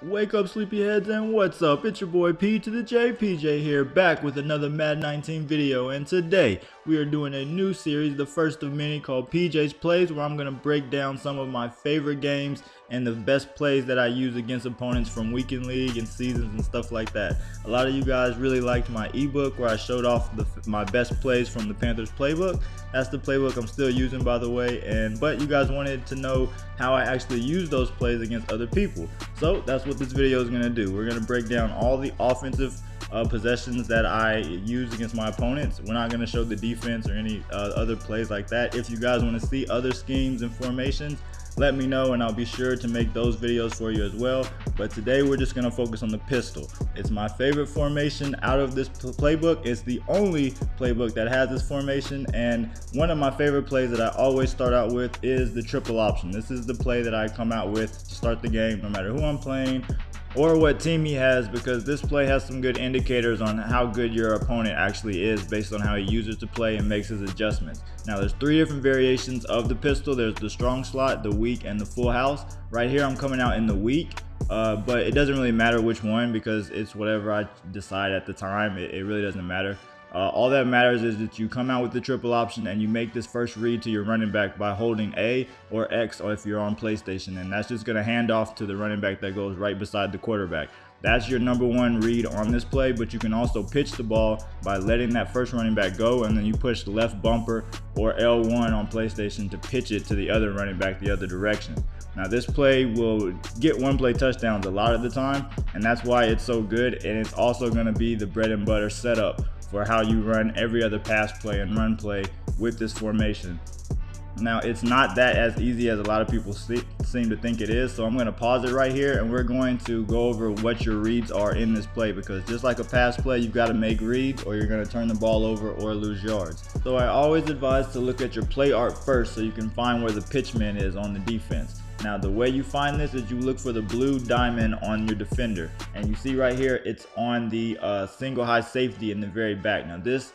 Wake up, sleepyheads, and what's up? It's your boy P to the JPJ here, back with another Madden 19 video, and today we are doing a new series, the first of many, called PJ's Plays, where I'm going to break down some of my favorite games and the best plays that I use against opponents from weekend league and seasons and stuff like that. A lot of you guys really liked my ebook where I showed off my best plays from the Panthers playbook. That's the playbook I'm still using, by the way, but you guys wanted to know how I actually use those plays against other people. So that's what this video is going to do. We're going to break down all the offensive possessions that I use against my opponents. We're not going to show the defense or any other plays like that. If you guys want to see other schemes and formations, let me know and I'll be sure to make those videos for you as well. But today we're just going to focus on the pistol. It's my favorite formation out of this playbook. It's the only playbook that has this formation, and one of my favorite plays that I always start out with is the triple option. This is the play that I come out with to start the game, no matter who I'm playing or what team he has, because this play has some good indicators on how good your opponent actually is based on how he uses the play and makes his adjustments. Now there's three different variations of the pistol. There's the strong slot, the weak, and the full house. Right here I'm coming out in the weak, but it doesn't really matter which one because it's whatever I decide at the time. It really doesn't matter. All that matters is that you come out with the triple option and you make this first read to your running back by holding A or X, or if you're on PlayStation, and that's just going to hand off to the running back that goes right beside the quarterback. That's your number one read on this play, but you can also pitch the ball by letting that first running back go, and then you push the left bumper or L1 on PlayStation to pitch it to the other running back the other direction. Now this play will get one play touchdowns a lot of the time, and that's why it's so good, and it's also going to be the bread and butter setup for how you run every other pass play and run play with this formation. Now it's not that as easy as a lot of people seem to think it is, so I'm going to pause it right here and we're going to go over what your reads are in this play, because just like a pass play, you've got to make reads or you're going to turn the ball over or lose yards. So I always advise to look at your play art first so you can find where the pitchman is on the defense. Now the way you find this is you look for the blue diamond on your defender, and you see right here it's on the single high safety in the very back. Now this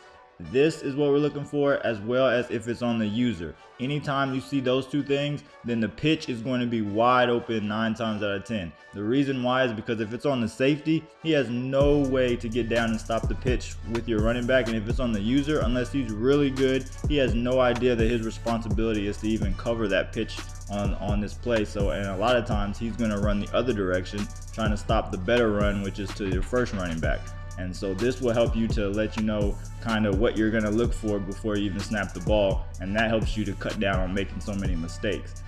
is what we're looking for, as well as if it's on the user. Anytime you see those two things, then the pitch is going to be wide open 9 times out of 10. The reason why is because if it's on the safety, he has no way to get down and stop the pitch with your running back, and if it's on the user, unless he's really good, he has no idea that his responsibility is to even cover that pitch on this play. So, and a lot of times he's going to run the other direction, trying to stop the better run, which is to your first running back. And so this will help you to let you know kind of what you're going to look for before you even snap the ball, and that helps you to cut down on making so many mistakes.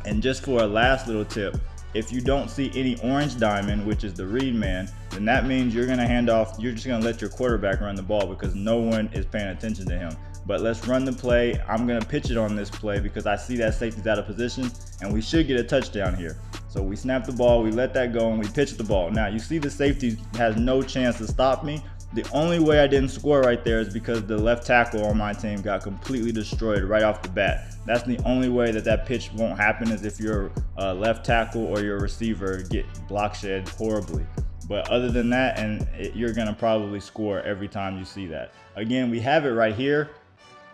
And just for a last little tip, if you don't see any orange diamond, which is the read man, then that means you're going to hand off, you're just going to let your quarterback run the ball because no one is paying attention to him. But let's run the play. I'm going to pitch it on this play because I see that safety's out of position and we should get a touchdown here. So we snap the ball, we let that go, and we pitch the ball. Now you see the safety has no chance to stop me. The only way I didn't score right there is because the left tackle on my team got completely destroyed right off the bat. That's the only way that pitch won't happen, is if your left tackle or your receiver get block shed horribly. But other than that, you're going to probably score every time you see that. Again, we have it right here.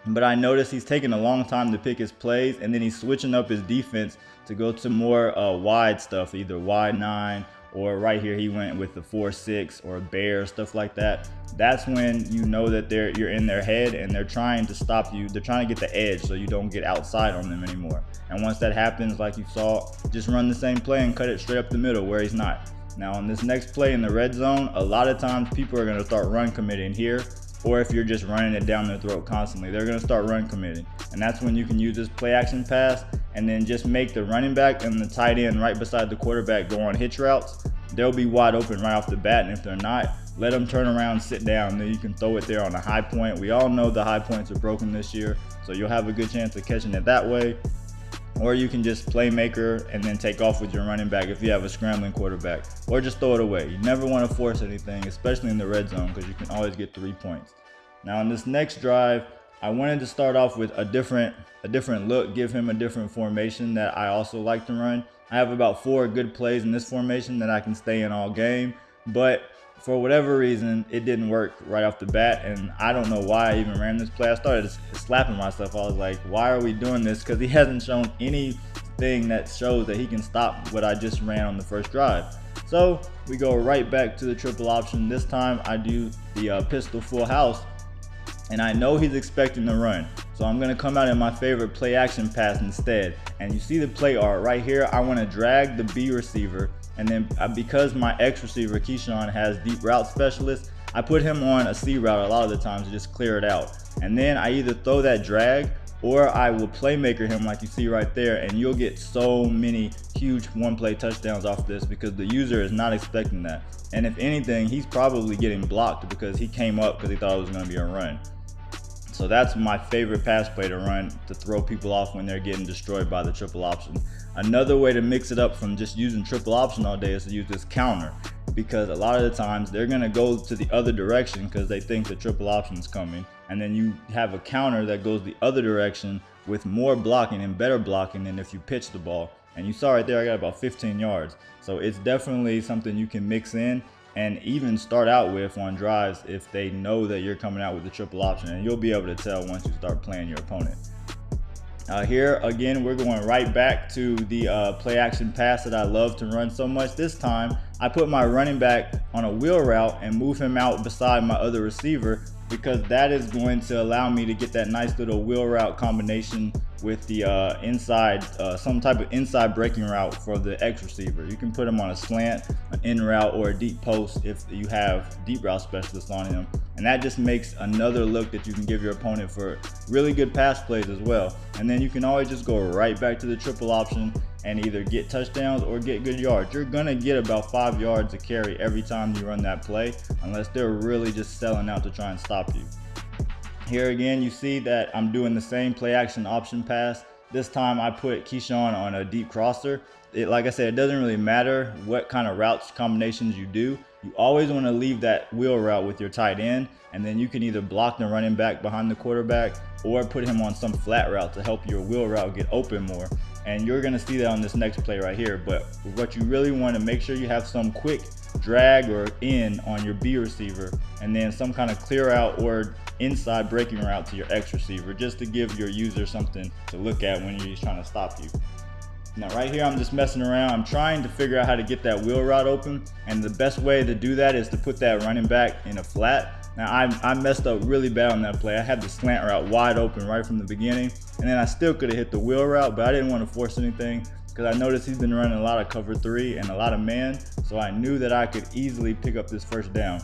But I noticed he's taking a long time to pick his plays, and then he's switching up his defense to go to more wide stuff, either wide 9, or right here he went with the 4-6 or bear, stuff like that. That's when you know that you're in their head and they're trying to stop you. They're trying to get the edge so you don't get outside on them anymore. And once that happens, like you saw, just run the same play and cut it straight up the middle where he's not. Now on this next play in the red zone, a lot of times people are going to start run committing here. Or if you're just running it down their throat constantly, they're going to start run committing. And that's when you can use this play action pass and then just make the running back and the tight end right beside the quarterback go on hitch routes. They'll be wide open right off the bat, and if they're not, let them turn around, sit down, then you can throw it there on a high point. We all know the high points are broken this year, so you'll have a good chance of catching it that way. Or you can just playmaker and then take off with your running back if you have a scrambling quarterback, or just throw it away. You never want to force anything, especially in the red zone, because you can always get 3 points. Now in this next drive, I wanted to start off with a different look, give him a different formation that I also like to run. I have about 4 good plays in this formation that I can stay in all game, but for whatever reason, it didn't work right off the bat, and I don't know why I even ran this play. I started slapping myself. I was like, why are we doing this? Because he hasn't shown any thing that shows that he can stop what I just ran on the first drive. So we go right back to the triple option. This time I do the pistol full house, and I know he's expecting the run. So I'm gonna come out in my favorite play action pass instead. And you see the play art right here. I wanna drag the B receiver, and then because my X receiver, Keyshawn, has deep route specialist, I put him on a C route a lot of the times to just clear it out. And then I either throw that drag or I will playmaker him like you see right there, and you'll get so many huge one-play touchdowns off this because the user is not expecting that. And if anything, he's probably getting blocked because he came up because he thought it was gonna be a run. So that's my favorite pass play to run, to throw people off when they're getting destroyed by the triple option. Another way to mix it up from just using triple option all day is to use this counter, because a lot of the times they're gonna go to the other direction because they think the triple option is coming, and then you have a counter that goes the other direction with more blocking and better blocking than if you pitch the ball. And you saw right there I got about 15 yards. So it's definitely something you can mix in and even start out with on drives if they know that you're coming out with the triple option, and you'll be able to tell once you start playing your opponent. Here again, we're going right back to the play action pass that I love to run so much. This time I put my running back on a wheel route and move him out beside my other receiver, because that is going to allow me to get that nice little wheel route combination with the inside, some type of inside breaking route for the X receiver. You can put him on a slant, an in route, or a deep post if you have deep route specialists on him. And that just makes another look that you can give your opponent for really good pass plays as well. And then you can always just go right back to the triple option and either get touchdowns or get good yards. You're gonna get about 5 yards a carry every time you run that play, unless they're really just selling out to try and stop you. Here again, you see that I'm doing the same play action option pass. This time I put Keyshawn on a deep crosser. Like I said, it doesn't really matter what kind of routes combinations you do. You always want to leave that wheel route with your tight end, and then you can either block the running back behind the quarterback or put him on some flat route to help your wheel route get open more. And you're going to see that on this next play right here. But what you really want to make sure you have some quick drag or in on your B receiver, and then some kind of clear out or inside breaking route to your X receiver, just to give your user something to look at when he's trying to stop you. Now right here, I'm just messing around. I'm trying to figure out how to get that wheel route open, and the best way to do that is to put that running back in a flat. Now I messed up really bad on that play. I had the slant route wide open right from the beginning, and then I still could have hit the wheel route, but I didn't want to force anything because I noticed he's been running a lot of cover 3 and a lot of man, so I knew that I could easily pick up this first down.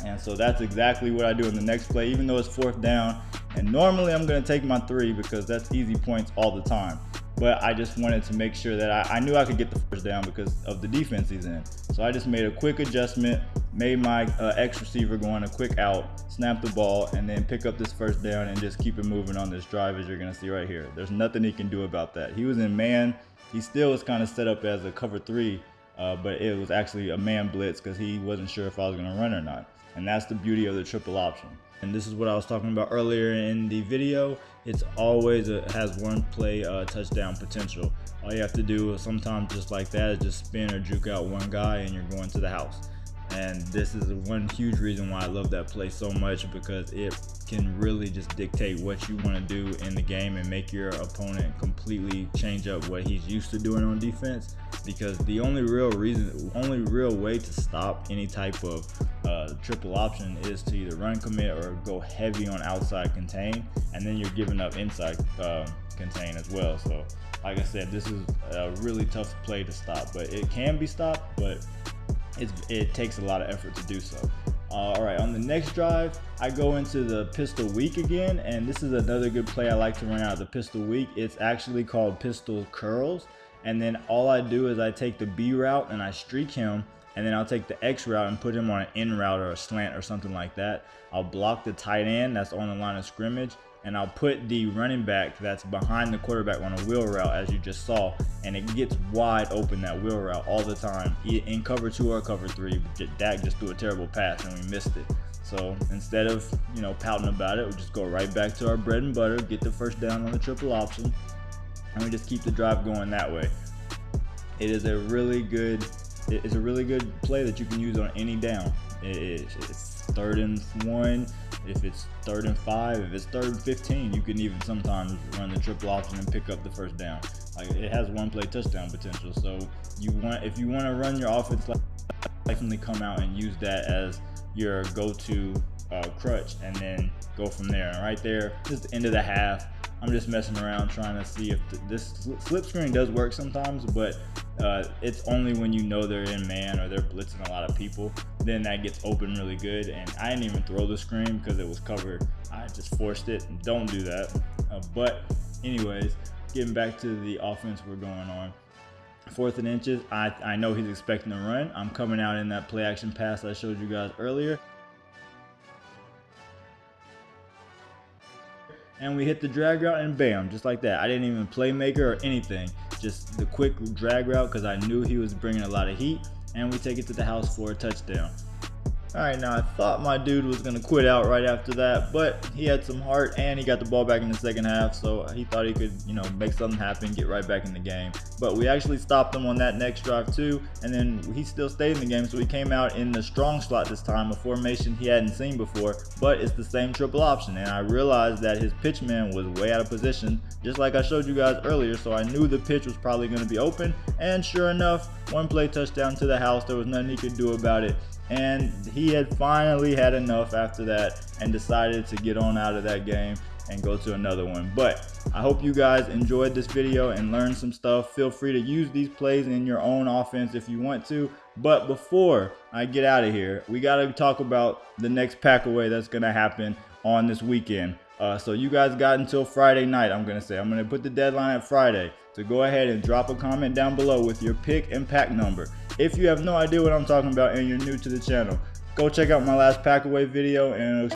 And so that's exactly what I do in the next play, even though it's 4th down. And normally I'm going to take my 3 because that's easy points all the time. But I just wanted to make sure that I knew I could get the first down because of the defense he's in. So I just made a quick adjustment, made my X receiver go on a quick out, snap the ball, and then pick up this first down and just keep it moving on this drive, as you're going to see right here. There's nothing he can do about that. He was in man. He still was kind of set up as a cover 3, but it was actually a man blitz because he wasn't sure if I was going to run or not. And that's the beauty of the triple option. And this is what I was talking about earlier in the video. It's always has one play touchdown potential. All you have to do sometimes just like that is just spin or juke out one guy and you're going to the house. And this is one huge reason why I love that play so much, because it can really just dictate what you want to do in the game and make your opponent completely change up what he's used to doing on defense. Because the only real way to stop any type of triple option is to either run commit or go heavy on outside contain, and then you're giving up inside contain as well. So like I said, this is a really tough play to stop, but it can be stopped, but it takes a lot of effort to do so. All right, on the next drive, I go into the pistol weak again, and this is another good play I like to run out of the pistol weak. It's actually called pistol curls, and then all I do is I take the B route and I streak him, and then I'll take the X route and put him on an in route or a slant or something like that. I'll block the tight end that's on the line of scrimmage, and I'll put the running back that's behind the quarterback on a wheel route, as you just saw, and it gets wide open, that wheel route, all the time in cover 2 or cover 3. Dak just threw a terrible pass and we missed it. So instead of pouting about it, we just go right back to our bread and butter, get the first down on the triple option, and we just keep the drive going that way. It is a really good play that you can use on any down. It's 3rd and 1, if it's 3rd and 5, if it's 3rd and 15, you can even sometimes run the triple option and pick up the first down. Like, it has one play touchdown potential. So if you want to run your offense, definitely come out and use that as your go-to crutch, and then go from there. And right there, this is the end of the half. I'm just messing around trying to see if this slip screen does work sometimes, but it's only when you know they're in man or they're blitzing a lot of people, then that gets open really good. And I didn't even throw the screen because it was covered. I just forced it. Don't do that. But anyways, getting back to the offense we're going on. 4th and inches, I know he's expecting to run. I'm coming out in that play action pass I showed you guys earlier. And we hit the drag route, and bam, just like that. I didn't even playmaker or anything. Just the quick drag route because I knew he was bringing a lot of heat. And we take it to the house for a touchdown. All right, now I thought my dude was gonna quit out right after that, but he had some heart and he got the ball back in the second half, so he thought he could, make something happen, get right back in the game. But we actually stopped him on that next drive too, and then he still stayed in the game, so he came out in the strong slot this time, a formation he hadn't seen before, but it's the same triple option. And I realized that his pitch man was way out of position, just like I showed you guys earlier, so I knew the pitch was probably gonna be open, and sure enough, one play touchdown to the house. There was nothing he could do about it. And he had finally had enough after that and decided to get on out of that game and go to another one. But I hope you guys enjoyed this video and learned some stuff. Feel free to use these plays in your own offense if you want to. But before I get out of here, we got to talk about the next packaway that's going to happen on this weekend. So you guys got until Friday night, I'm going to put the deadline at Friday. So go ahead and drop a comment down below with your pick and pack number. If you have no idea what I'm talking about and you're new to the channel, go check out my last packaway video and it'll